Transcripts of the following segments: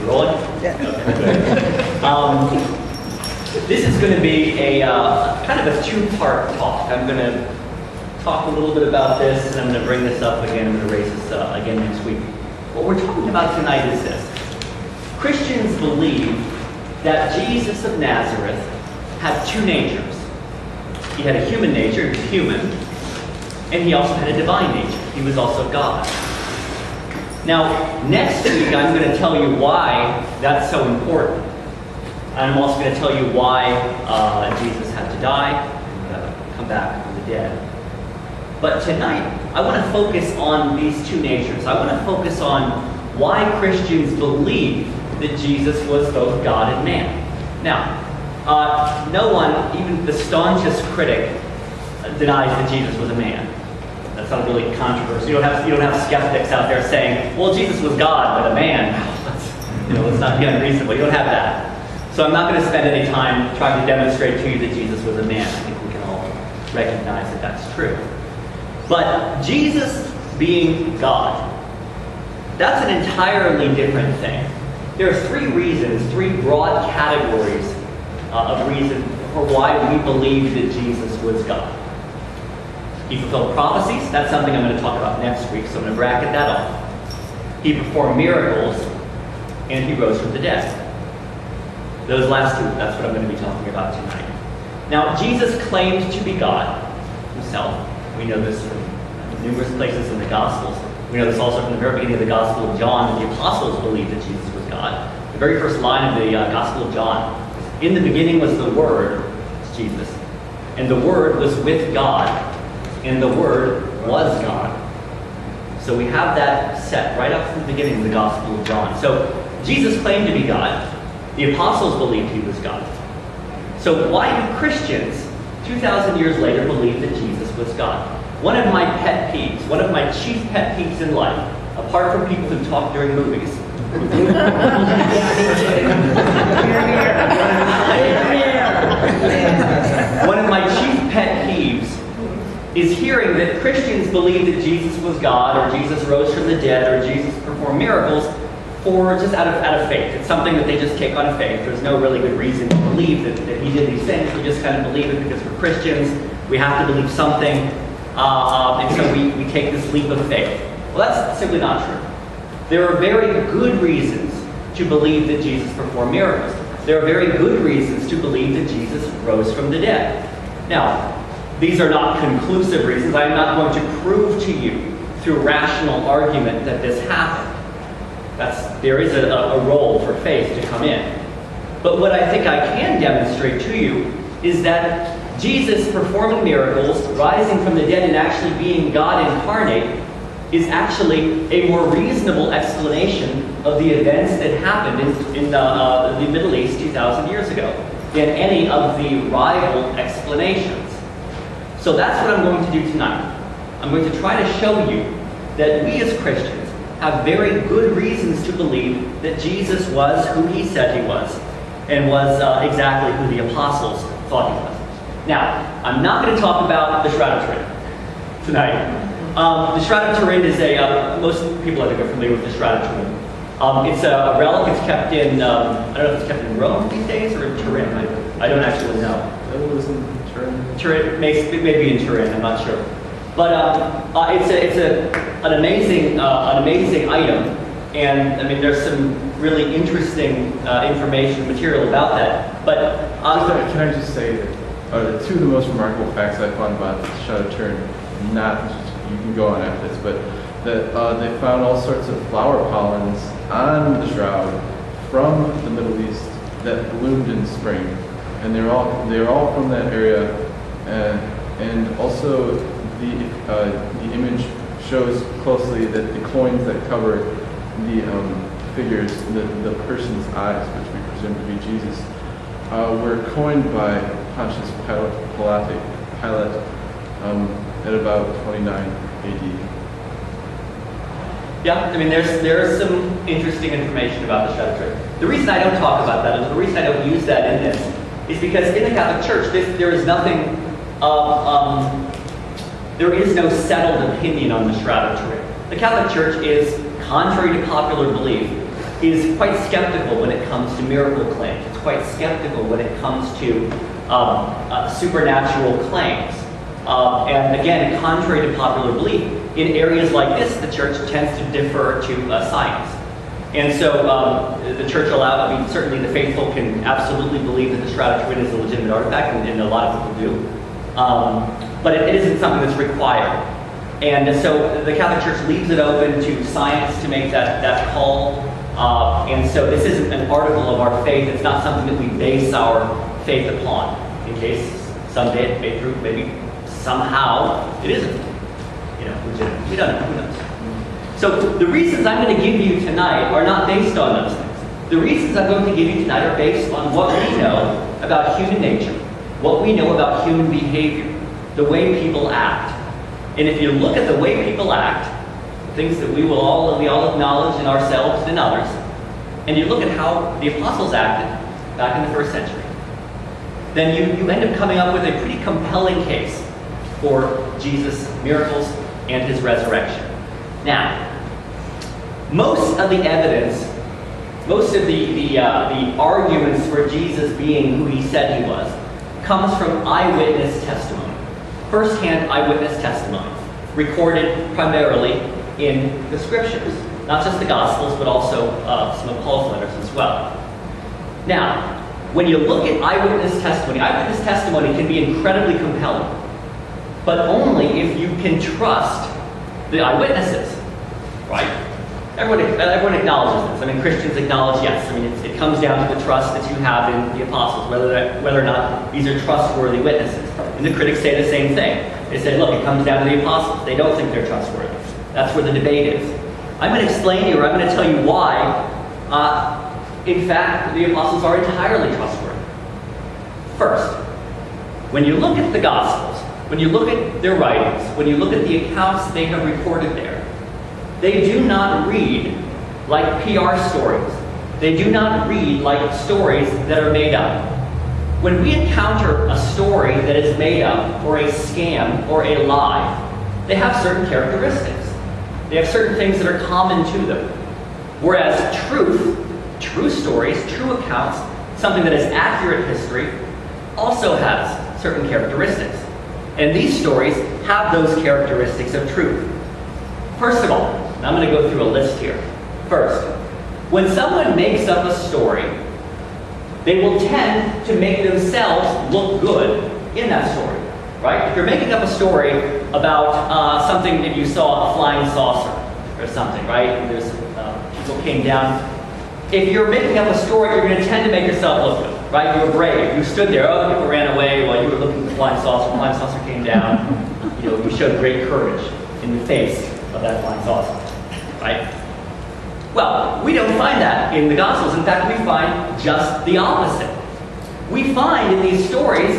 Rolling? Yeah. This is going to be a kind of a two-part talk. I'm going to talk a little bit about this, and I'm going to bring this up again. I'm going to raise this again next week. What we're talking about tonight is this. Christians believe that Jesus of Nazareth had two natures. He had a human nature, he was human, and he also had a divine nature. He was also God. Now, next week I'm going to tell you why that's so important. I'm also going to tell you why Jesus had to die and come back from the dead. But tonight, I want to focus on these two natures. I want to focus on why Christians believe that Jesus was both God and man. Now, no one, even the staunchest critic, denies that Jesus was a man. That's not really controversial. You don't have skeptics out there saying, well, Jesus was God, but a man. Let's not be unreasonable. You don't have that. So I'm not going to spend any time trying to demonstrate to you that Jesus was a man. I think we can all recognize that that's true. But Jesus being God, that's an entirely different thing. There are three broad categories of reason for why we believe that Jesus was God. He fulfilled prophecies. That's something I'm going to talk about next week, so I'm going to bracket that off. He performed miracles, and he rose from the dead. Those last two, that's what I'm going to be talking about tonight. Now, Jesus claimed to be God himself. We know this from numerous places in the Gospels. We know this also from the very beginning of the Gospel of John, that the apostles believed that Jesus was God. The very first line of the Gospel of John, in the beginning was the Word, it's Jesus, and the Word was with God, and the Word was God. So we have that set right up from the beginning of the Gospel of John. So Jesus claimed to be God. The apostles believed he was God. So why do Christians, 2,000 years later, believe that Jesus was God? One of my pet peeves, one of my chief pet peeves in life, apart from people who talk during movies. One of my chief pet peeves is hearing that Christians believe that Jesus was God, or Jesus rose from the dead, or Jesus performed miracles, or just out of faith. It's something that they just take on faith. There's no really good reason to believe that he did these things. We just kind of believe it because we're Christians. We have to believe something. And so we take this leap of faith. Well, that's simply not true. There are very good reasons to believe that Jesus performed miracles. There are very good reasons to believe that Jesus rose from the dead. Now, these are not conclusive reasons. I am not going to prove to you through rational argument that this happened. There is a role for faith to come in. But what I think I can demonstrate to you is that Jesus performing miracles, rising from the dead, and actually being God incarnate is actually a more reasonable explanation of the events that happened in the Middle East 2,000 years ago than any of the rival explanations. So that's what I'm going to do tonight. I'm going to try to show you that we as Christians have very good reasons to believe that Jesus was who he said he was, and was exactly who the apostles thought he was. Now, I'm not going to talk about the Shroud of Turin tonight. The Shroud of Turin is most people I think are familiar with the Shroud of Turin. It's a relic. It's kept in, I don't know if it's kept in Rome these days or in Turin. I don't actually know. It was in Turin. Turin, maybe in Turin, I'm not sure. But it's an amazing item, and I mean there's some really interesting information, material about that. But can I just say that the two of the most remarkable facts I found about the Shroud of Turin, you can go on after this, but that they found all sorts of flower pollens on the shroud from the Middle East that bloomed in spring, and they're all from that area, and also the image shows closely that the coins that cover the figures, the person's eyes, which we presume to be Jesus, were coined by Pontius Pilate at about 29 AD. Yeah, I mean, there's some interesting information about the Shroud of Turin. The reason I don't talk about that, and the reason I don't use that in this, is because in the Catholic Church, there is nothing, there is no settled opinion on the Shroud of Turin. The Catholic Church is, contrary to popular belief, is quite skeptical when it comes to miracle claims. It's quite skeptical when it comes to supernatural claims. And again, contrary to popular belief, in areas like this, the church tends to defer to science. And so the church certainly the faithful can absolutely believe that the Shroud of Turin is a legitimate artifact, and a lot of people do. But it isn't something that's required. And so the Catholic Church leaves it open to science to make that call. And so this isn't an article of our faith. It's not something that we base our faith upon, in case someday it may prove maybe somehow it isn't, legitimate. We don't know. Who knows? So the reasons I'm going to give you tonight are not based on those things. The reasons I'm going to give you tonight are based on what we know about human nature, what we know about human behavior, the way people act. And if you look at the way people act, things that we all acknowledge in ourselves and others, and you look at how the apostles acted back in the first century, then you end up coming up with a pretty compelling case for Jesus' miracles and his resurrection. Now, most of the evidence, most of the arguments for Jesus being who he said he was, comes from eyewitness testimony, first-hand eyewitness testimony, recorded primarily in the Scriptures, not just the Gospels, but also some of Paul's letters as well. Now, when you look at eyewitness testimony can be incredibly compelling, but only if you can trust the eyewitnesses, right? Everyone acknowledges this. I mean, Christians acknowledge, yes. I mean, it comes down to the trust that you have in the apostles, whether or not these are trustworthy witnesses. And the critics say the same thing. They say, look, it comes down to the apostles. They don't think they're trustworthy. That's where the debate is. I'm going to explain to you, or I'm going to tell you why, in fact, the apostles are entirely trustworthy. First, when you look at the Gospels, when you look at their writings, when you look at the accounts they have recorded there, they do not read like PR stories. They do not read like stories that are made up. When we encounter a story that is made up, or a scam, or a lie, they have certain characteristics. They have certain things that are common to them. Whereas true stories, true accounts, something that is accurate history, also has certain characteristics. And these stories have those characteristics of truth. First of all, and I'm going to go through a list here. First, when someone makes up a story, they will tend to make themselves look good in that story, right? If you're making up a story about something that you saw, a flying saucer or something, right? There's people came down. If you're making up a story, you're going to tend to make yourself look good, right? You were brave. You stood there. Other people ran away while you were looking at the flying saucer. The flying saucer came down. You showed great courage in the face of that flying saucer, right? Well, we don't find that in the Gospels. In fact, we find just the opposite. We find in these stories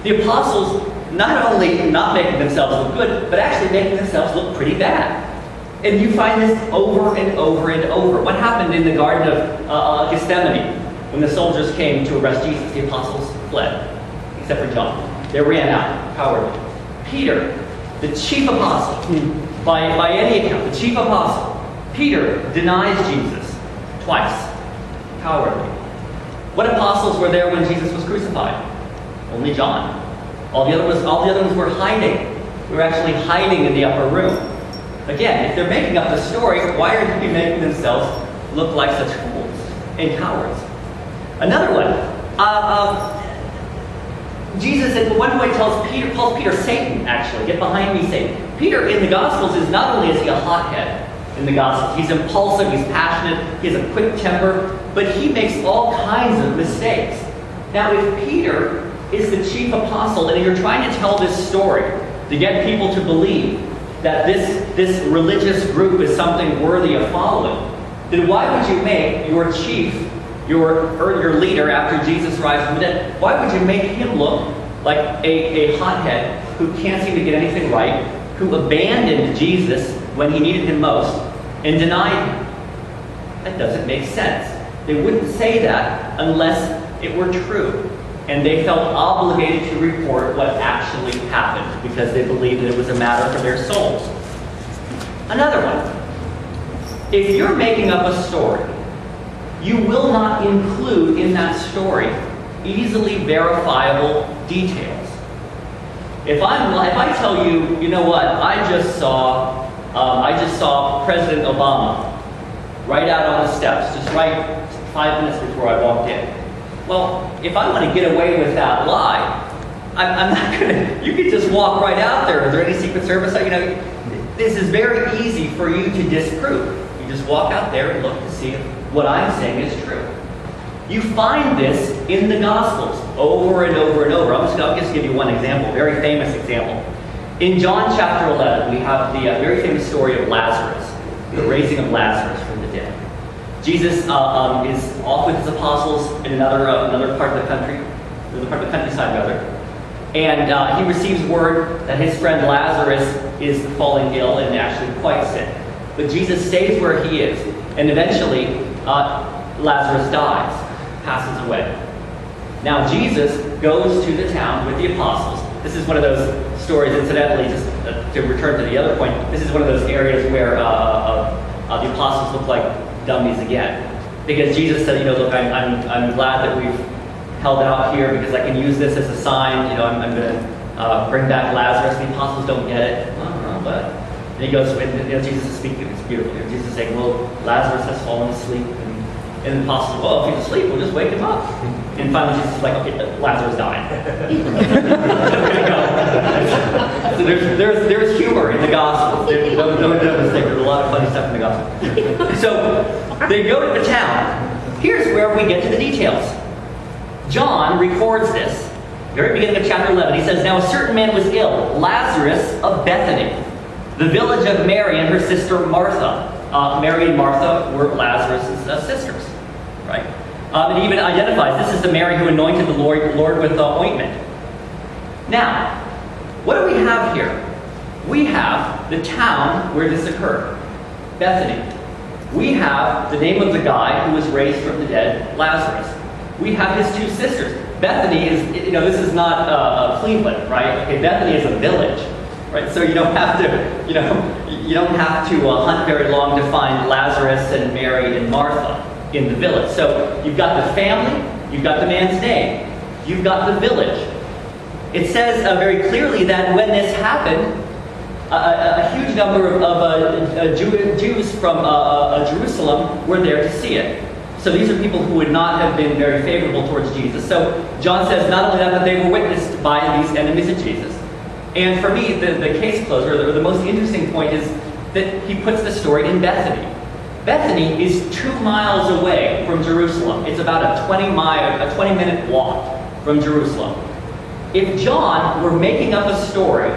the apostles not only not making themselves look good, but actually making themselves look pretty bad. And you find this over and over and over. What happened in the Garden of Gethsemane when the soldiers came to arrest Jesus? The apostles fled, except for John. They ran out, cowardly. Peter, the chief apostle, by any account, the chief apostle, Peter denies Jesus twice, cowardly. What apostles were there when Jesus was crucified? Only John. All the other ones were hiding. We were actually hiding in the upper room. Again, if they're making up the story, why are they making themselves look like such fools and cowards? Another one. Jesus at one point calls Peter Satan, actually. Get behind me, Satan. Peter in the Gospels is not only is he a hothead in the Gospels, he's impulsive, he's passionate, he has a quick temper, but he makes all kinds of mistakes. Now, if Peter is the chief apostle and you're trying to tell this story to get people to believe that this religious group is something worthy of following, then why would you make your chief, your leader after Jesus rises from the dead, why would you make him look like a hothead who can't seem to get anything right, who abandoned Jesus when he needed him most and denied him? That doesn't make sense. They wouldn't say that unless it were true. And they felt obligated to report what actually happened because they believed that it was a matter for their souls. Another one. If you're making up a story you will not include in that story easily verifiable details. If I tell you, you know what, I just saw President Obama right out on the steps, just right 5 minutes before I walked in. Well, if I want to get away with that lie, I'm not gonna. You could just walk right out there. Is there any Secret Service? You know, this is very easy for you to disprove. You just walk out there and look to see if what I'm saying is true. You find this in the Gospels over and over and over. I'll just give you one example, very famous example. In John chapter 11, we have the very famous story of Lazarus, the raising of Lazarus from the dead. Jesus is off with his apostles in another part of the country, another part of the countryside rather, and he receives word that his friend Lazarus is falling ill and actually quite sick. But Jesus stays where he is, and eventually Lazarus dies, passes away. Now Jesus goes to the town with the apostles. This is one of those stories, incidentally, just to return to the other point, this is one of those areas where the apostles look like dummies again. Because Jesus said, you know, look, I'm glad that we've held out here because I can use this as a sign. You know, I'm going to bring back Lazarus. The apostles don't get it. But and he goes, and you know, Jesus is speaking. It's beautiful. Jesus is saying, well, Lazarus has fallen asleep. And the apostles, well, if he's asleep, we'll just wake him up. And finally, Jesus is like, okay, Lazarus died. So there's humor in the gospel. Don't mistake. There's a lot of funny stuff in the gospel. So they go to the town. Here's where we get to the details. John records this. Very beginning of chapter 11, he says, now a certain man was ill, Lazarus of Bethany, the village of Mary and her sister Martha. Mary and Martha were Lazarus' sisters, right? It even identifies this is the Mary who anointed the Lord with ointment. Now, what do we have here? We have the town where this occurred, Bethany. We have the name of the guy who was raised from the dead, Lazarus. We have his two sisters. Bethany is, you know, this is not Cleveland, right? Okay, Bethany is a village, right? So you don't have to, you don't have to hunt very long to find Lazarus and Mary and Martha in the village. So you've got the family, you've got the man's name, you've got the village. It says very clearly that when this happened, a huge number of Jews from Jerusalem were there to see it. So these are people who would not have been very favorable towards Jesus. So John says not only that, but they were witnessed by these enemies of Jesus. And for me, the case closer, or the most interesting point is that he puts the story in Bethany. Bethany is 2 miles away from Jerusalem. It's about a 20-minute walk from Jerusalem. If John were making up a story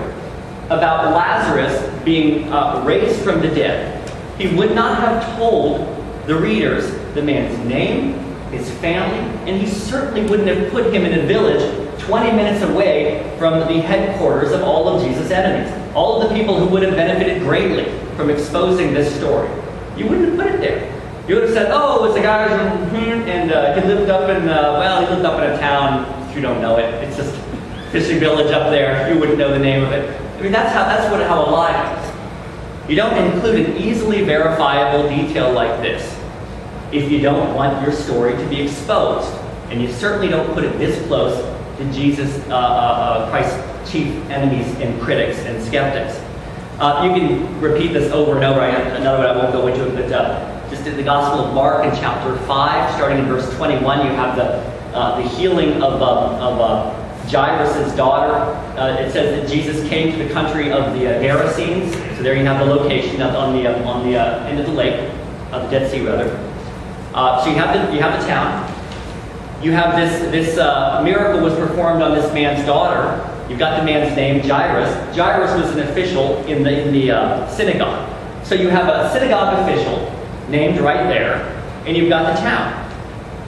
about Lazarus being raised from the dead, he would not have told the readers the man's name, his family, and he certainly wouldn't have put him in a village 20 minutes away from the headquarters of all of Jesus' enemies, all of the people who would have benefited greatly from exposing this story. You wouldn't have put it there. You would have said, oh, it's a guy and he lived up in, he lived up in a town, if you don't know it, it's just a fishing village up there, you wouldn't know the name of it. I mean, that's how a lie is. You don't include an easily verifiable detail like this if you don't want your story to be exposed. And you certainly don't put it this close to Jesus, Christ's chief enemies and critics and skeptics. You can repeat this over and over. I have another one, I won't go into it, but just in the Gospel of Mark in chapter 5, starting in verse 21, you have the healing of Jairus' daughter. It says that Jesus came to the country of the Gerasenes. So there you have the location on the end of the lake, of the Dead Sea rather. So you have the town. You have this miracle was performed on this man's daughter. You've got the man's name, Jairus. Jairus was an official in the synagogue. So you have a synagogue official named right there, and you've got the town.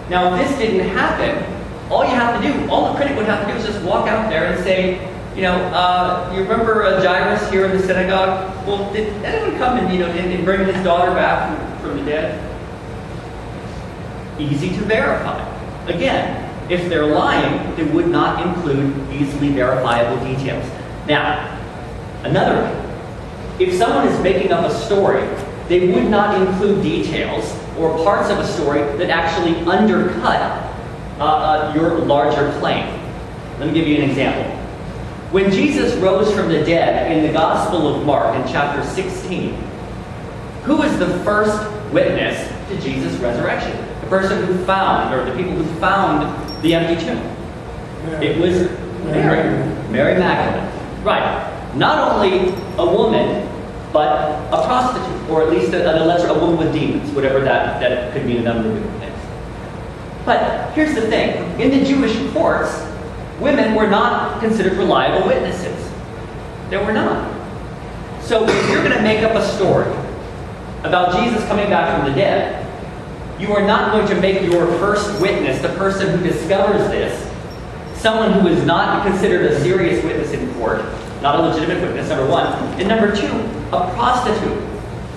Now, if this didn't happen, all the critic would have to do is just walk out there and say, you remember Jairus here in the synagogue? Well, did anyone come and bring his daughter back from the dead? Easy to verify. Again, if they're lying, they would not include easily verifiable details. Now, another one. If someone is making up a story, they would not include details or parts of a story that actually undercut your larger claim. Let me give you an example. When Jesus rose from the dead in the Gospel of Mark in chapter 16, who was the first witness to Jesus' resurrection? The person who found, or the people who found the empty tomb. It was Mary Magdalene. Right. Not only a woman, but a prostitute, or at least a woman with demons, whatever that could mean, a number of different things. But here's the thing. In the Jewish courts, women were not considered reliable witnesses. They were not. So if you're going to make up a story about Jesus coming back from the dead, you are not going to make your first witness, the person who discovers this, someone who is not considered a serious witness in court, not a legitimate witness, number one. And number two, a prostitute.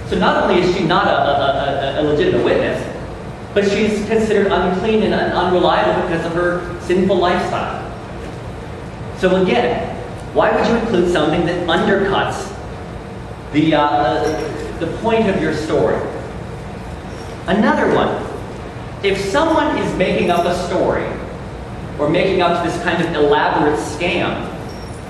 So not only is she not a legitimate witness, but she's considered unclean and unreliable because of her sinful lifestyle. So again, why would you include something that undercuts the point of your story? Another one. If someone is making up a story or making up this kind of elaborate scam,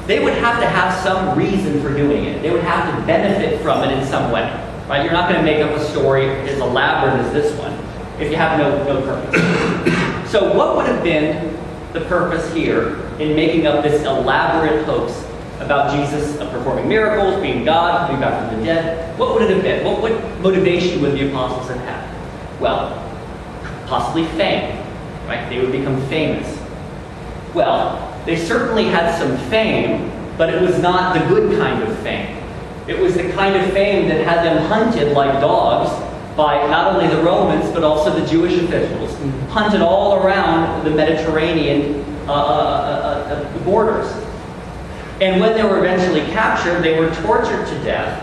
they would have to have some reason for doing it. They would have to benefit from it in some way. Right? You're not going to make up a story as elaborate as this one if you have no purpose. So what would have been the purpose here in making up this elaborate hoax about Jesus performing miracles, being God, coming back from the dead? What would it have been? What motivation would the apostles have had? Well, possibly fame. Right? They would become famous. Well, they certainly had some fame, but it was not the good kind of fame. It was the kind of fame that had them hunted like dogs by not only the Romans, but also the Jewish officials, hunted all around the Mediterranean borders. And when they were eventually captured, they were tortured to death.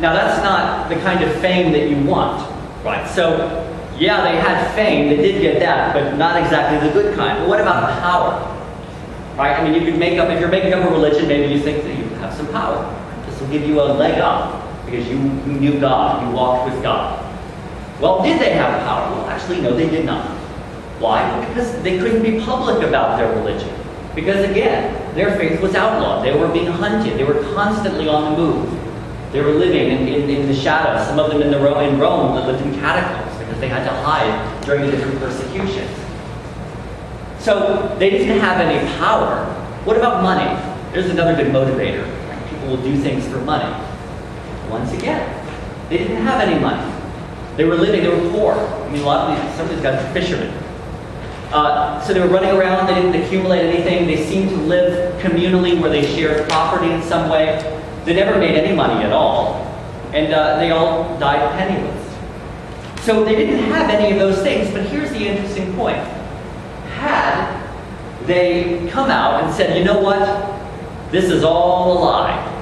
Now, that's not the kind of fame that you want, right? So, yeah, they had fame, they did get that, but not exactly the good kind. But what about power? Right? I mean, you could make up, if you're making up a religion, maybe you think that you have some power. This will give you a leg up because you knew God, you walked with God. Well, did they have power? Well, actually, no, they did not. Why? Well, because they couldn't be public about their religion. Because again, their faith was outlawed. They were being hunted. They were constantly on the move. They were living in the shadows. Some of them in Rome that lived in catacombs because they had to hide during the different persecutions. So they didn't have any power. What about money? There's another good motivator. People will do things for money. Once again, they didn't have any money. They were poor. I mean, some of these guys were fishermen. So they were running around, they didn't accumulate anything. They seemed to live communally where they shared property in some way. They never made any money at all. And they all died penniless. So they didn't have any of those things, but here's the interesting point. Had they come out and said, you know what, this is all a lie,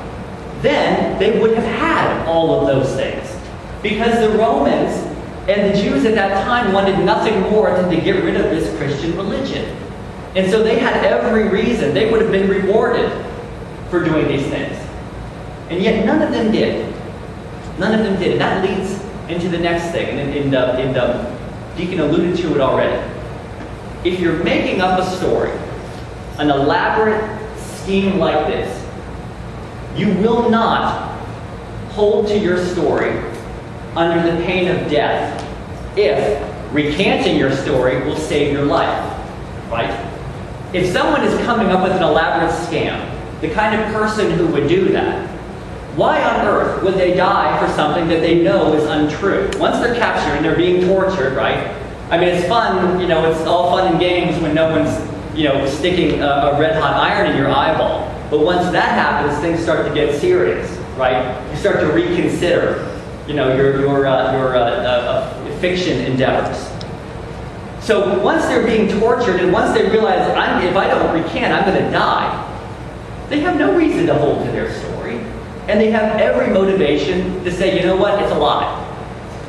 then they would have had all of those things. Because the Romans and the Jews at that time wanted nothing more than to get rid of this Christian religion. And so they had every reason. They would have been rewarded for doing these things. And yet none of them did. None of them did. And that leads into the next thing. And Deacon alluded to it already. If you're making up a story, an elaborate scheme like this, you will not hold to your story under the pain of death if recanting your story will save your life, right? If someone is coming up with an elaborate scam, the kind of person who would do that, why on earth would they die for something that they know is untrue? Once they're captured and they're being tortured, right? I mean, it's fun, it's all fun and games when no one's, sticking a red-hot iron in your eyeball. But once that happens, things start to get serious, right? You start to reconsider, your fiction endeavors. So once they're being tortured and once they realize, if I don't recant, I'm going to die, they have no reason to hold to their story. And they have every motivation to say, you know what, it's a lie.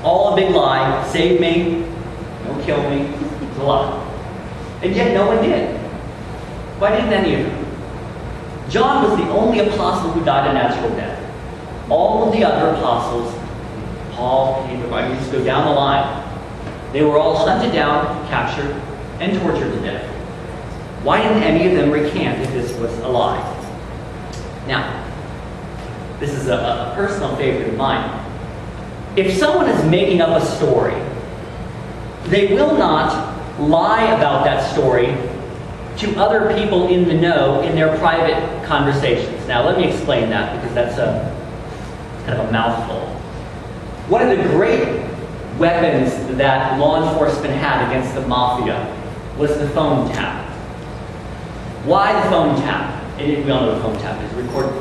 All a big lie, save me, don't kill me, it's a lie. And yet no one did. Why didn't any of them? John was the only apostle who died a natural death. All of the other apostles Paul, Peter, I mean, just go down the line. They were all hunted down, captured, and tortured to death. Why didn't any of them recant if this was a lie? Now, this is a personal favorite of mine. If someone is making up a story, they will not lie about that story to other people in the know in their private conversations. Now, let me explain that because that's kind of a mouthful. One of the great weapons that law enforcement had against the mafia was the phone tap. Why the phone tap? And we all know what a phone tap is. Record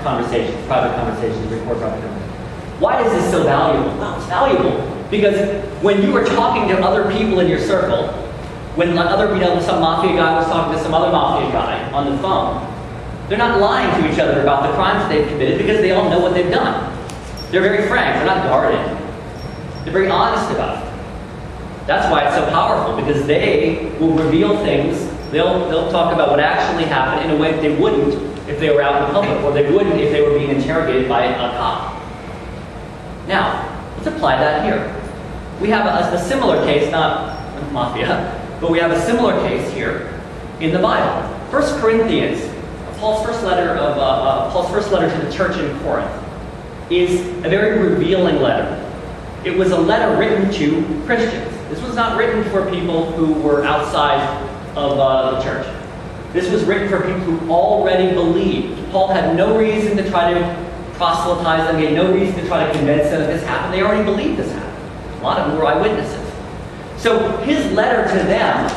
conversations, private conversations, record private conversations. Why is this so valuable? Well, it's valuable because when you are talking to other people in your circle, when some mafia guy was talking to some other mafia guy on the phone, they're not lying to each other about the crimes they've committed because they all know what they've done. They're very frank. They're not guarded. They're very honest about it. That's why it's so powerful, because they will reveal things. They'll talk about what actually happened in a way that they wouldn't if they were out in public, or they wouldn't if they were being interrogated by a cop. Now, let's apply that here. We have a similar case, not mafia, but we have a similar case here in the Bible. 1 Corinthians, Paul's first letter to the church in Corinth, is a very revealing letter. It was a letter written to Christians. This was not written for people who were outside of the church. This was written for people who already believed. Paul had no reason to try to proselytize them. He had no reason to try to convince them that this happened. They already believed this happened. A lot of them were eyewitnesses. So his letter to them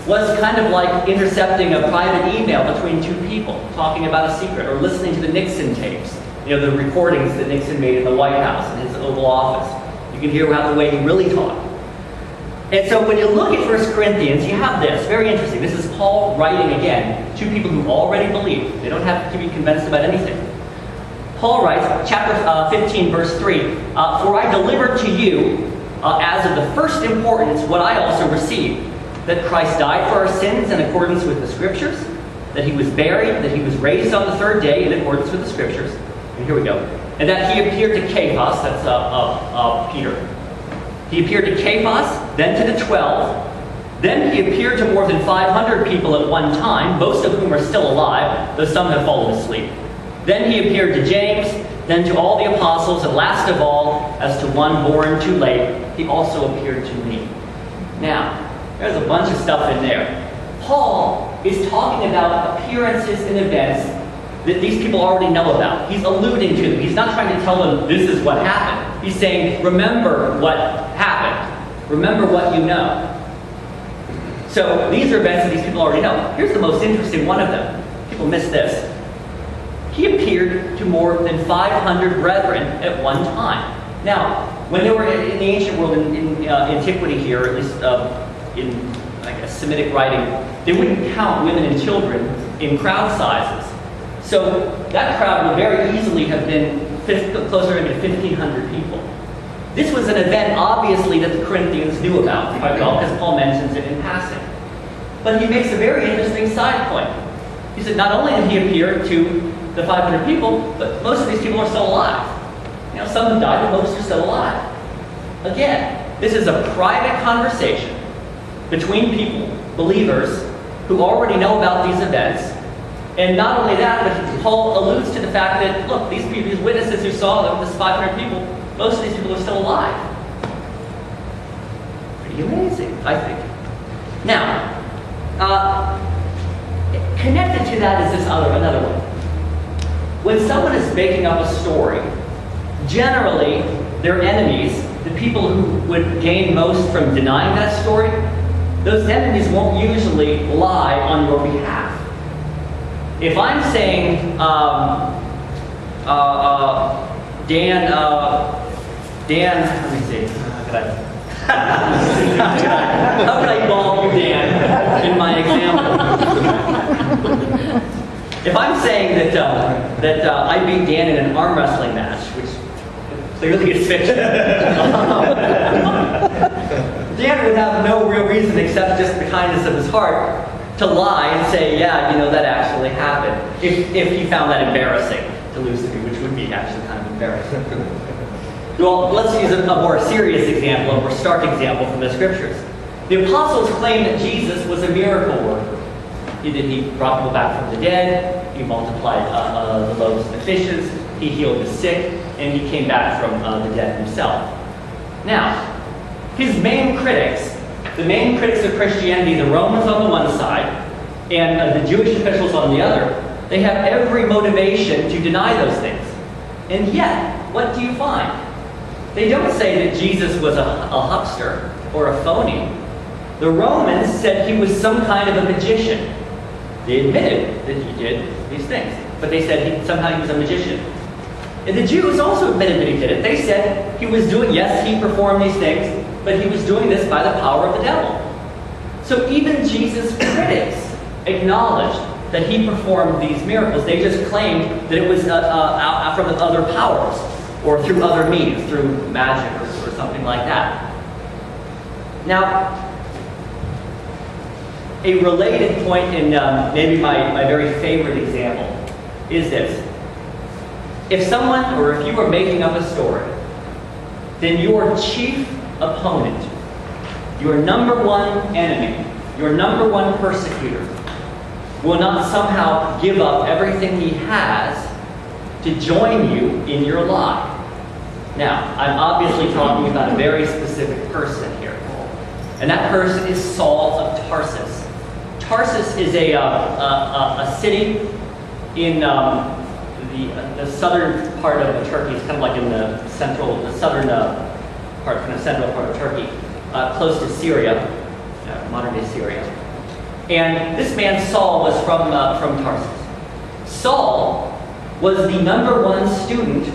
was kind of like intercepting a private email between two people talking about a secret, or listening to the Nixon tapes, the recordings that Nixon made in the White House in his Oval Office. You can hear how the way he really talked. And so when you look at 1 Corinthians, you have this, very interesting. This is Paul writing again to people who already believe. They don't have to be convinced about anything. Paul writes, chapter 15, verse 3, "For I delivered to you, as of the first importance, what I also received, that Christ died for our sins in accordance with the Scriptures, that he was buried, that he was raised on the third day in accordance with the Scriptures." And here we go. "And that he appeared to Cephas," that's Peter. "He appeared to Cephas, then to the 12. Then he appeared to more than 500 people at one time, most of whom are still alive, though some have fallen asleep. Then he appeared to James, then to all the apostles, and last of all, as to one born too late, he also appeared to me." Now, there's a bunch of stuff in there. Paul is talking about appearances and events that these people already know about. He's alluding to them. He's not trying to tell them this is what happened. He's saying, remember what happened. Remember what you know. So these are events that these people already know. Here's the most interesting one of them. People miss this. He appeared to more than 500 brethren at one time. Now, when they were in the ancient world, in antiquity here, at least in Semitic writing, they wouldn't count women and children in crowd sizes. So that crowd would very easily have been closer to 1,500 people. This was an event, obviously, that the Corinthians knew about, if I recall, because Paul mentions it in passing. But he makes a very interesting side point. He said not only did he appear to the 500 people, but most of these people are still alive. Some have died, but most are still alive. Again, this is a private conversation between people, believers, who already know about these events. And not only that, but Paul alludes to the fact that, look, these witnesses who saw them, this 500 people, most of these people are still alive. Pretty amazing, I think. Now, connected to that is another one. When someone is making up a story, generally their enemies, the people who would gain most from denying that story, those enemies won't usually lie on your behalf. If I'm saying, Dan, let me see, how could I involve you, Dan, in my example? If I'm saying that I beat Dan in an arm wrestling match, which clearly is fiction, Dan would have no real reason except just the kindness of his heart to lie and say, yeah, that actually happened, if he found that embarrassing to lose to me, which would be actually kind of embarrassing. Well, let's use a more serious example, a more stark example from the scriptures. The apostles claimed that Jesus was a miracle worker. He brought people back from the dead, he multiplied the loaves and the fishes, he healed the sick, and he came back from the dead himself. Now, his main critics, the main critics of Christianity, the Romans on the one side, and the Jewish officials on the other, they have every motivation to deny those things. And yet, what do you find? They don't say that Jesus was a huckster or a phony. The Romans said he was some kind of a magician. They admitted that he did these things, but they said somehow he was a magician. And the Jews also admitted that he did it. They said he was doing, yes, he performed these things, but he was doing this by the power of the devil. So even Jesus' critics acknowledged that he performed these miracles. They just claimed that it was from other powers, or through other means, through magic or something like that. Now, a related point, and maybe my very favorite example, is this. If someone, or if you are making up a story, then your chief opponent, your number one enemy, your number one persecutor, will not somehow give up everything he has to join you in your lie. Now, I'm obviously talking about a very specific person here. And that person is Saul of Tarsus. Tarsus is a city in the southern part of Turkey. It's kind of like in the southern part, kind of central part of Turkey, close to Syria, modern-day Syria. And this man Saul was from Tarsus. Saul was the number one student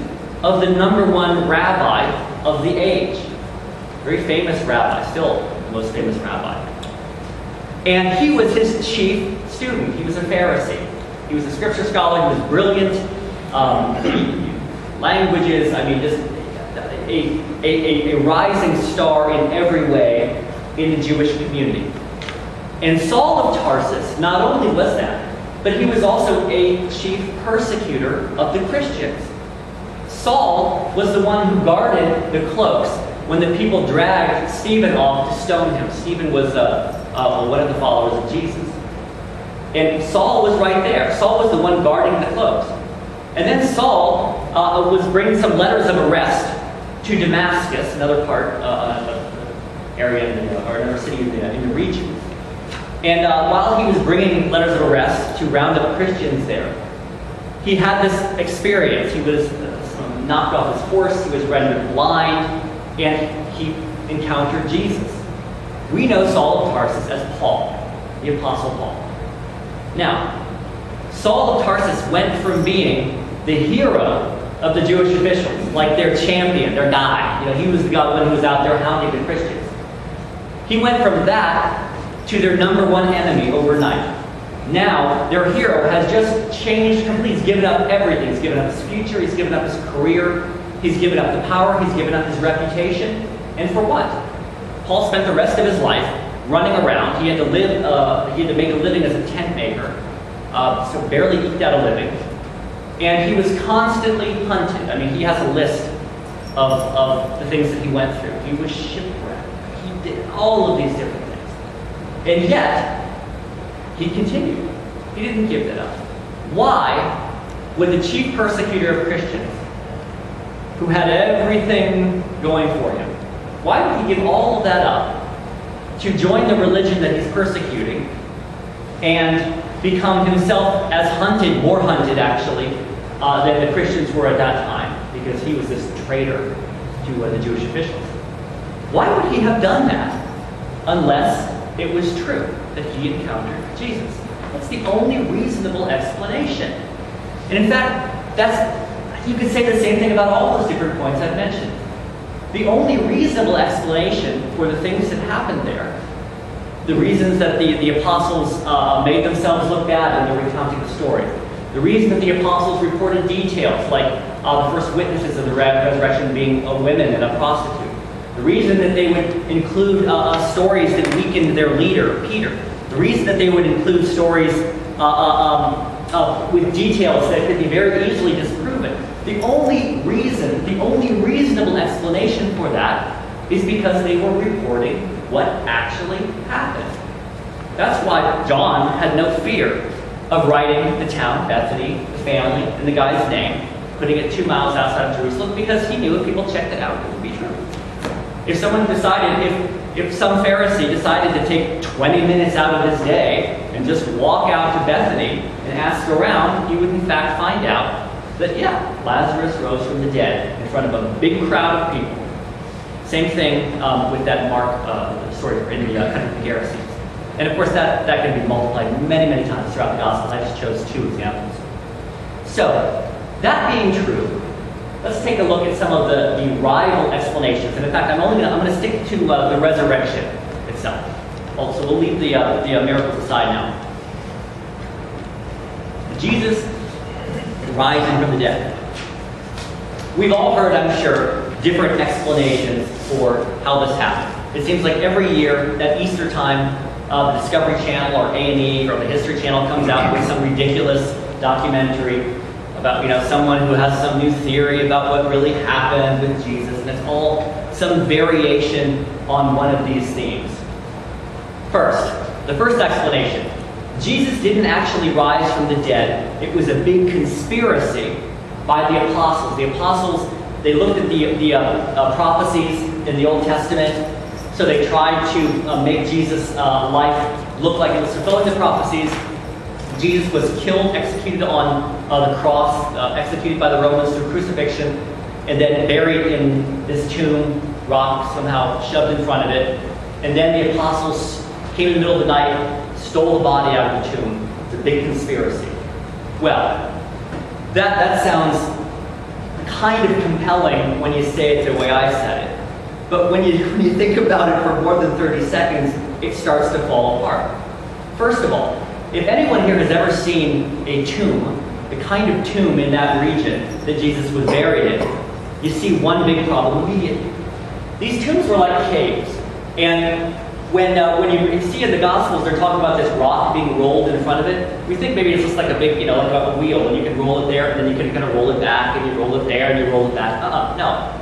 of the number one rabbi of the age. Very famous rabbi, still the most famous rabbi. And he was his chief student. He was a Pharisee. He was a scripture scholar. He was brilliant. Languages, I mean, just a rising star in every way in the Jewish community. And Saul of Tarsus not only was that, but he was also a chief persecutor of the Christians. Saul was the one who guarded the cloaks when the people dragged Stephen off to stone him. Stephen was one of the followers of Jesus. And Saul was right there. Saul was the one guarding the cloaks. And then Saul was bringing some letters of arrest to Damascus, another part, area or another city in the region. And while he was bringing letters of arrest to round up Christians there, he had this experience. He was knocked off his horse, he was rendered blind, and he encountered Jesus. We know Saul of Tarsus as Paul, the Apostle Paul. Now, Saul of Tarsus went from being the hero of the Jewish officials, like their champion, their guy. He was the guy who was out there hounding the Christians. He went from that to their number one enemy overnight. Now, their hero has just changed completely. He's given up everything. He's given up his future. He's given up his career. He's given up the power. He's given up his reputation. And for what? Paul spent the rest of his life running around. He had to live. He had to make a living as a tent maker, so barely eked out a living. And he was constantly hunted. I mean, he has a list of the things that he went through. He was shipwrecked. He did all of these different things. And yet, he continued. He didn't give that up. Why would the chief persecutor of Christians, who had everything going for him, why would he give all of that up to join the religion that he's persecuting and become himself as hunted, more hunted actually, than the Christians were at that time, because he was this traitor to the Jewish officials? Why would he have done that unless it was true that he encountered Jesus? That's the only reasonable explanation. And in fact, you could say the same thing about all those different points I've mentioned. The only reasonable explanation for the things that happened there, the reasons that the apostles made themselves look bad when they're recounting the story, the reason that the apostles reported details like the first witnesses of the resurrection being a woman and a prostitute, the reason that they would include stories that weakened their leader, Peter, the reason that they would include stories with details that could be very easily disproven, The only reasonable explanation for that is because they were reporting what actually happened. That's why John had no fear of writing the town, Bethany, the family, and the guy's name, putting it 2 miles outside of Jerusalem, because he knew if people checked it out, it would be true. If someone decided, if some Pharisee decided to take 20 minutes out of his day and just walk out to Bethany and ask around, he would in fact find out that, yeah, Lazarus rose from the dead in front of a big crowd of people. Same thing with that Mark story in the kind of the Pharisees. And of course, that can be multiplied many, many times throughout the Gospels. I just chose 2 examples. So, that being true, let's take a look at some of the rival explanations. And in fact, I'm going to stick to the resurrection itself. So we'll leave the miracles aside now. Jesus rising from the dead. We've all heard, I'm sure, different explanations for how this happened. It seems like every year at Easter time, the Discovery Channel or A&E or the History Channel comes out with some ridiculous documentary about, someone who has some new theory about what really happened with Jesus, and it's all some variation on one of these themes. First, the first explanation. Jesus didn't actually rise from the dead. It was a big conspiracy by the apostles. The apostles, they looked at the prophecies in the Old Testament, so they tried to make Jesus' life look like it was fulfilling the prophecies. Jesus was killed, executed on the cross, executed by the Romans through crucifixion, and then buried in this tomb, rock somehow shoved in front of it. And then the apostles came in the middle of the night, stole the body out of the tomb. It's a big conspiracy. Well, that sounds kind of compelling when you say it the way I said it. But when you think about it for more than 30 seconds, it starts to fall apart. First of all, if anyone here has ever seen a tomb, the kind of tomb in that region that Jesus was buried in, you see one big problem immediately. These tombs were like caves. And when you see in the Gospels, they're talking about this rock being rolled in front of it, we think maybe it's just like a big, like a wheel, and you can roll it there, and then you can kind of roll it back, and you roll it there, and you roll it back. No.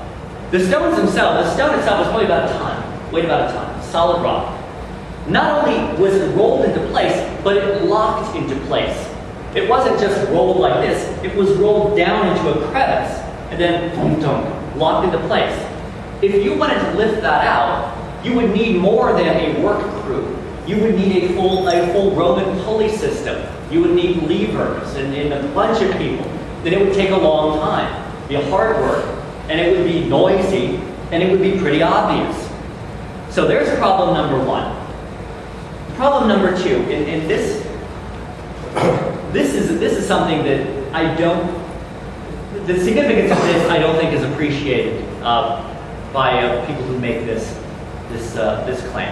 The stones themselves, the stone itself was probably about a ton, weighed about a ton, solid rock. Not only was it rolled into place, but it locked into place. It wasn't just rolled like this, it was rolled down into a crevice, and then locked into place. If you wanted to lift that out, you would need more than a work crew. You would need a full Roman pulley system. You would need levers and a bunch of people. Then it would take a long time, be a hard work, and it would be noisy, and it would be pretty obvious. So there's problem number one. Problem number two, and this is something that I don't, the significance of this I don't think is appreciated by people who make this claim.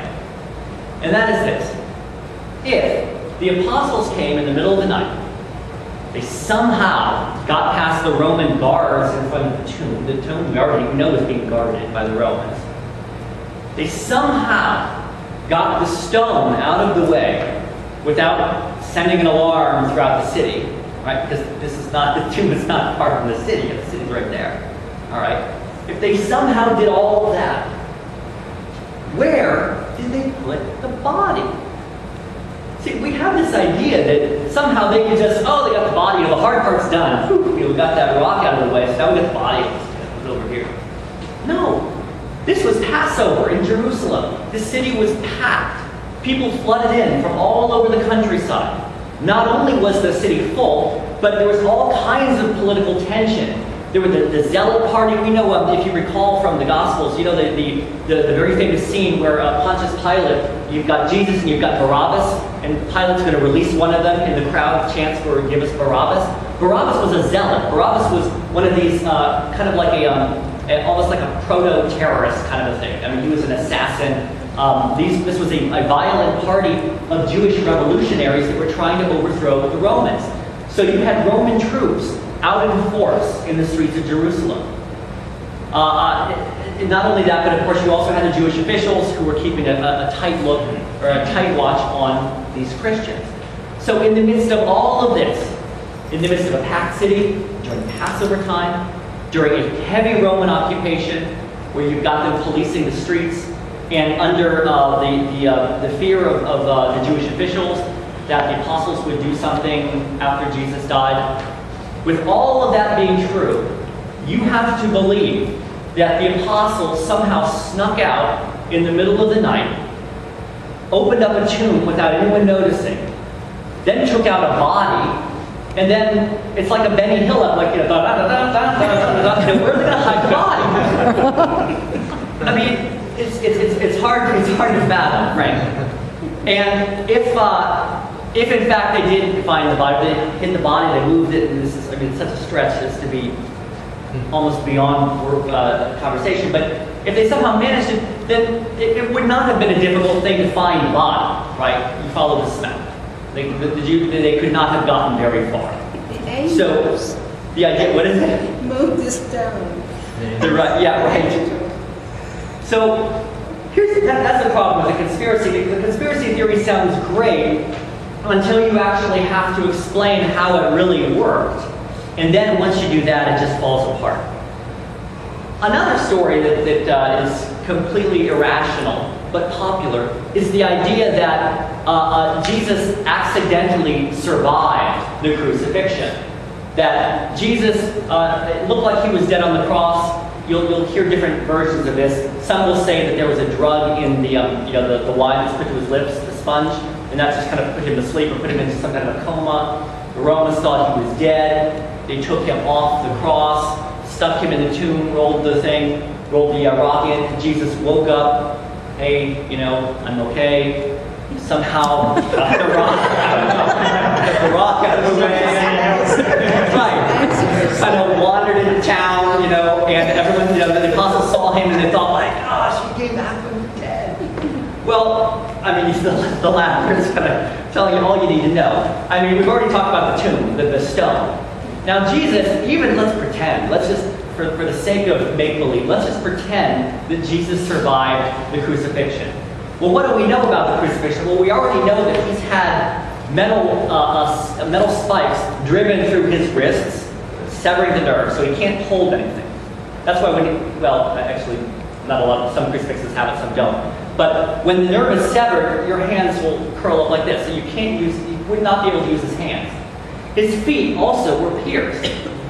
And that is this. If the apostles came in the middle of the night, they somehow got past the Roman guards in front of the tomb we already know is being guarded by the Romans. They somehow got the stone out of the way without sending an alarm throughout the city, right? Because the tomb is not part of the city. The city's right there, all right? If they somehow did all of that, where did they put the body? See, we have this idea that somehow they can just, they got the body, the hard part's done. We got that rock out of the way, so now we got the body. It's over here. No. This was Passover in Jerusalem. The city was packed. People flooded in from all over the countryside. Not only was the city full, but there was all kinds of political tension. There was the Zealot party. We know, if you recall from the Gospels, the very famous scene where Pontius Pilate, you've got Jesus and you've got Barabbas, and Pilate's going to release one of them, and the crowd chants for "Give us Barabbas." Barabbas was a zealot. Barabbas was one of these kind of like almost like a proto-terrorist kind of a thing. I mean, he was an assassin. This was a violent party of Jewish revolutionaries that were trying to overthrow the Romans. So you had Roman troops out in force in the streets of Jerusalem. Not only that, but of course you also had the Jewish officials who were keeping a tight look or a tight watch on these Christians. So in the midst of all of this, in the midst of a packed city, during Passover time, during a heavy Roman occupation, where you've got them policing the streets, and under the fear of the Jewish officials that the apostles would do something after Jesus died. With all of that being true, you have to believe that the apostles somehow snuck out in the middle of the night, opened up a tomb without anyone noticing, then took out a body, and then it's like a Benny Hill up, like, where are they going to hide the body? I mean, it's hard to fathom, right? And if in fact they did find the body, they hid the body, they moved it, and this is, I mean, it's such a stretch as to be almost beyond conversation, but if they somehow managed it, then it would not have been a difficult thing to find the body, right? You follow the smell. They could not have gotten very far. The angels So, the idea, what is it? moved the stone. Yeah, right. So, that's the problem with the conspiracy. The conspiracy theory sounds great until you actually have to explain how it really worked. And then once you do that, it just falls apart. Another story that is completely irrational but popular is the idea that Jesus accidentally survived the crucifixion. That Jesus, it looked like he was dead on the cross. You'll hear different versions of this. Some will say that there was a drug in the wine that's put to his lips, the sponge, and that just kind of put him to sleep or put him into some kind of a coma. The Romans thought he was dead. They took him off the cross, stuck him in the tomb, rolled the rock in. Jesus woke up. Hey, I'm okay. Somehow got the rock out of the way. Right. Kind of wandered into town, and everyone, the apostles saw him and they thought, my gosh, he came back from the dead. Well, I mean, the laughter is kind of telling you all you need to know. I mean, we've already talked about the tomb, the stone. Now, Jesus, let's pretend, for the sake of make-believe, let's just pretend that Jesus survived the crucifixion. Well, what do we know about the crucifixion? Well, we already know that he's had metal spikes driven through his wrists, severing the nerve, so he can't hold anything. That's why actually, not a lot, some crucifixes have it, some don't. But when the nerve is severed, your hands will curl up like this, so you would not be able to use his hands. His feet also were pierced,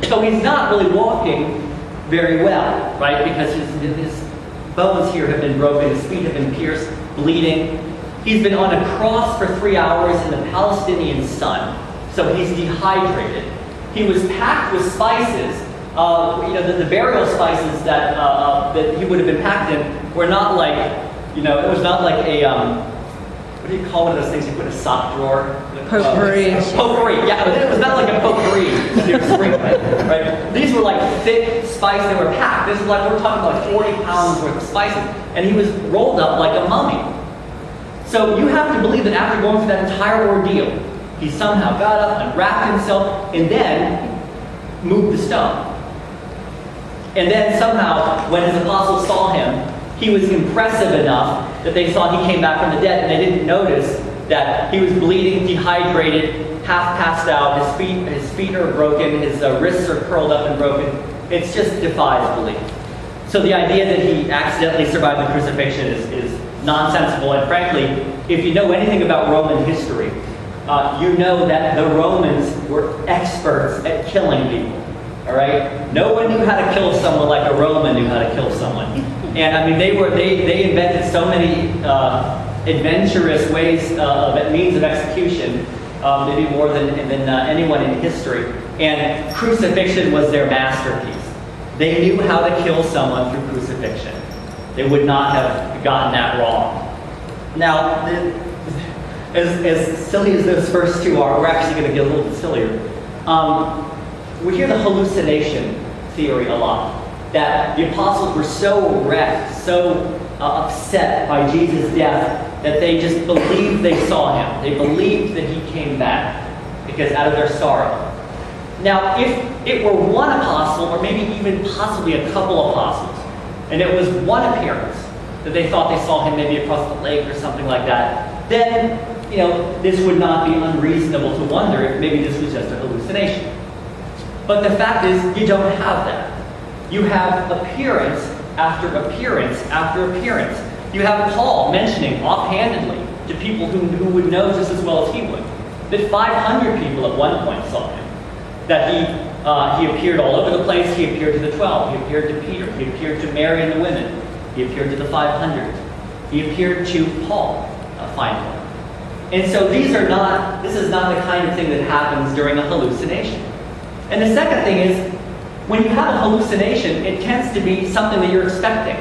so he's not really walking very well, right? Because his bones here have been broken, his feet have been pierced, bleeding. He's been on a cross for 3 hours in the Palestinian sun, so he's dehydrated. He was packed with spices. The burial spices that he would have been packed in were not like, it was not like a, what do you call one of those things you put in a sock drawer? Potpourri. Potpourri, yeah, it was not like a potpourri, right? These were like thick spices that were packed. This is like, we're talking about 40 pounds worth of spices, and he was rolled up like a mummy. So you have to believe that after going through that entire ordeal, he somehow got up and wrapped himself, and then moved the stone. And then somehow, when his apostles saw him, he was impressive enough that they thought he came back from the dead, and they didn't notice that he was bleeding, dehydrated, half passed out, his feet are broken, his wrists are curled up and broken. It just defies belief. So the idea that he accidentally survived the crucifixion is nonsensical, and frankly, if you know anything about Roman history, you know that the Romans were experts at killing people. All right? No one knew how to kill someone like a Roman knew how to kill someone. And I mean, they invented so many adventurous ways means of execution, maybe more than anyone in history. And crucifixion was their masterpiece. They knew how to kill someone through crucifixion. They would not have gotten that wrong. Now, as silly as those first two are, we're actually going to get a little bit sillier. We hear the hallucination theory a lot. That the apostles were so wrecked, so upset by Jesus' death, that they just believed they saw him. They believed that he came back, because out of their sorrow. Now, if it were one apostle, or maybe even possibly a couple apostles, and it was one appearance that they thought they saw him maybe across the lake or something like that, then this would not be unreasonable to wonder if maybe this was just a hallucination. But the fact is, you don't have that. You have appearance after appearance after appearance. You have Paul mentioning offhandedly to people who would know just as well as he would, that 500 people at one point saw him. That he appeared all over the place. He appeared to the 12. He appeared to Peter. He appeared to Mary and the women. He appeared to the 500. He appeared to Paul, finally. And so this is not the kind of thing that happens during a hallucination. And the second thing is, when you have a hallucination, it tends to be something that you're expecting.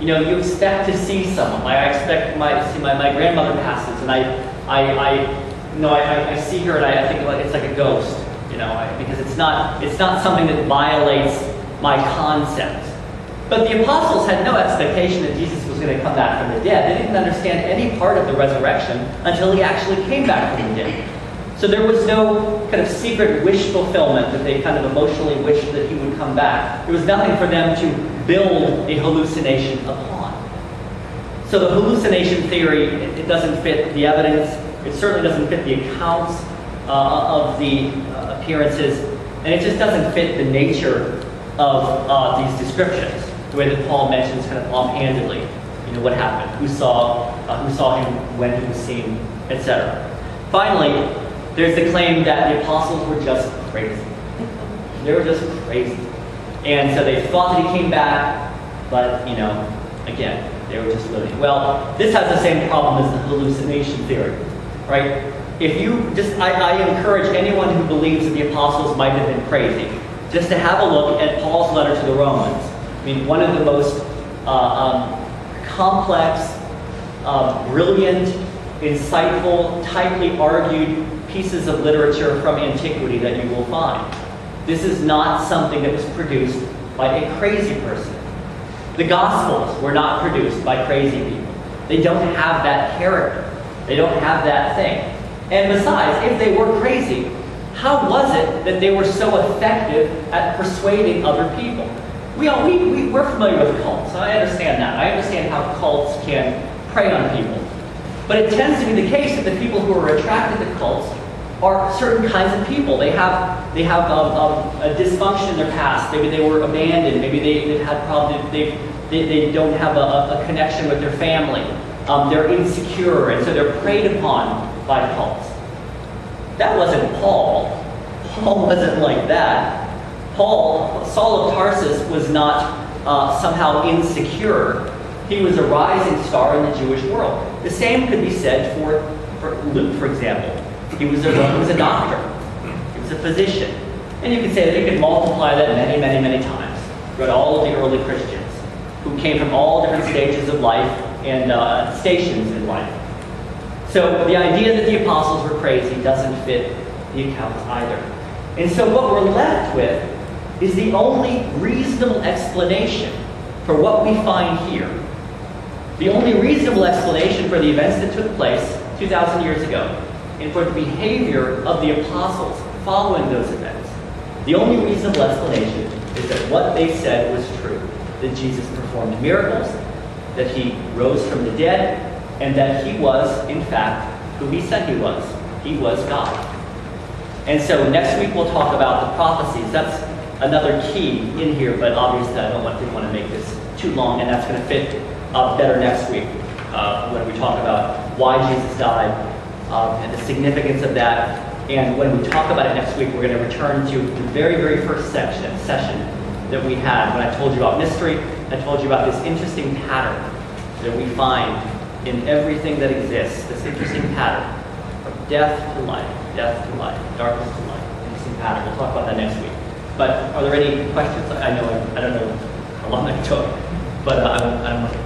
You expect to see someone. I expect see my grandmother passes, and I see her, and I think it's like a ghost. Because it's not something that violates my concept. But the apostles had no expectation that Jesus was going to come back from the dead. They didn't understand any part of the resurrection until he actually came back from the dead. So there was no kind of secret wish fulfillment that they kind of emotionally wished that he would come back. There was nothing for them to build a hallucination upon. So the hallucination theory, it doesn't fit the evidence. It certainly doesn't fit the accounts of the appearances. And it just doesn't fit the nature of these descriptions. The way that Paul mentions kind of offhandedly, what happened, who saw him, when he was seen, etc. Finally, there's the claim that the apostles were just crazy. They were just crazy. And so they thought that he came back, but, again, they were just living. Well, this has the same problem as the hallucination theory, right? I encourage anyone who believes that the apostles might have been crazy, just to have a look at Paul's letter to the Romans. One of the most complex, brilliant, insightful, tightly argued pieces of literature from antiquity that you will find. This is not something that was produced by a crazy person. The Gospels were not produced by crazy people. They don't have that character. They don't have that thing. And besides, if they were crazy, how was it that they were so effective at persuading other people? We're familiar with cults. I understand that. I understand how cults can prey on people. But it tends to be the case that the people who are attracted to cults are certain kinds of people. They have a dysfunction in their past. Maybe they were abandoned. Maybe they've had problems. They don't have a connection with their family. They're insecure, and so they're preyed upon by cults. That wasn't Paul. Paul wasn't like that. Saul of Tarsus, was not somehow insecure. He was a rising star in the Jewish world. The same could be said for Luke, for example. He was a doctor. He was a physician. And you could say that you could multiply that many, many, many times. Read all of the early Christians who came from all different stages of life and stations in life. So the idea that the apostles were crazy doesn't fit the accounts either. And so what we're left with is the only reasonable explanation for what we find here. The only reasonable explanation for the events that took place 2,000 years ago, and for the behavior of the apostles following those events. The only reasonable explanation is that what they said was true. That Jesus performed miracles, that he rose from the dead, and that he was, in fact, who he said he was. He was God. And so next week we'll talk about the prophecies. That's another key in here, but obviously I didn't want to make this too long, and that's going to fit better next week when we talk about why Jesus died and the significance of that. And when we talk about it next week, we're going to return to the very, very first session that we had when I told you about mystery. I told you about this interesting pattern that we find in everything that exists, this interesting pattern from death to life, darkness to light. Interesting pattern. We'll talk about that next week. But are there any questions? I don't know how long that took, but I don't know.